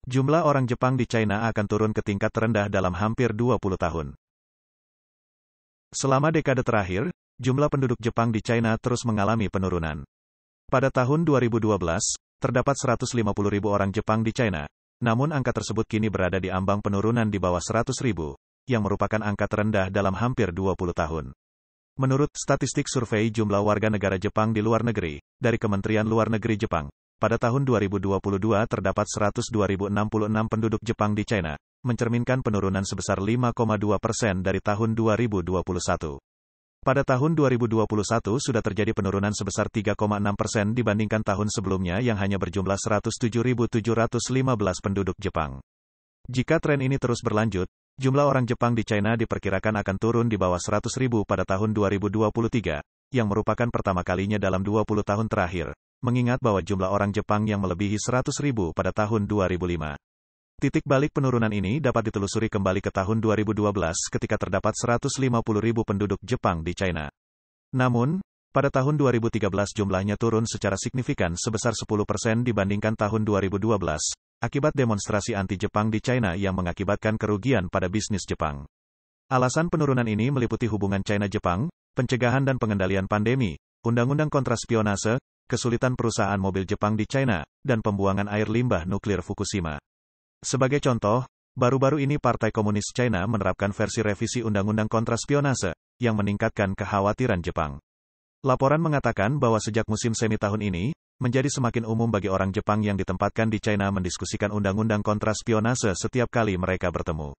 Jumlah orang Jepang di China akan turun ke tingkat terendah dalam hampir 20 tahun. Selama dekade terakhir, jumlah penduduk Jepang di China terus mengalami penurunan. Pada tahun 2012, terdapat 150.000 orang Jepang di China, namun angka tersebut kini berada di ambang penurunan di bawah 100.000, yang merupakan angka terendah dalam hampir 20 tahun. Menurut statistik survei jumlah warga negara Jepang di luar negeri, dari Kementerian Luar Negeri Jepang, pada tahun 2022 terdapat 102.066 penduduk Jepang di China, mencerminkan penurunan sebesar 5,2% dari tahun 2021. Pada tahun 2021 sudah terjadi penurunan sebesar 3,6% dibandingkan tahun sebelumnya yang hanya berjumlah 107.715 penduduk Jepang. Jika tren ini terus berlanjut, jumlah orang Jepang di China diperkirakan akan turun di bawah 100.000 pada tahun 2023, yang merupakan pertama kalinya dalam 20 tahun terakhir, mengingat bahwa jumlah orang Jepang yang melebihi 100.000 pada tahun 2005. Titik balik penurunan ini dapat ditelusuri kembali ke tahun 2012 ketika terdapat 150.000 penduduk Jepang di China. Namun, pada tahun 2013 jumlahnya turun secara signifikan sebesar 10% dibandingkan tahun 2012, akibat demonstrasi anti-Jepang di China yang mengakibatkan kerugian pada bisnis Jepang. Alasan penurunan ini meliputi hubungan China-Jepang, pencegahan dan pengendalian pandemi, undang-undang kontraspionase, kesulitan perusahaan mobil Jepang di China, dan pembuangan air limbah nuklir Fukushima. Sebagai contoh, baru-baru ini Partai Komunis China menerapkan versi revisi undang-undang kontraspionase, yang meningkatkan kekhawatiran Jepang. Laporan mengatakan bahwa sejak musim semi tahun ini, menjadi semakin umum bagi orang Jepang yang ditempatkan di China mendiskusikan undang-undang kontraspionase setiap kali mereka bertemu.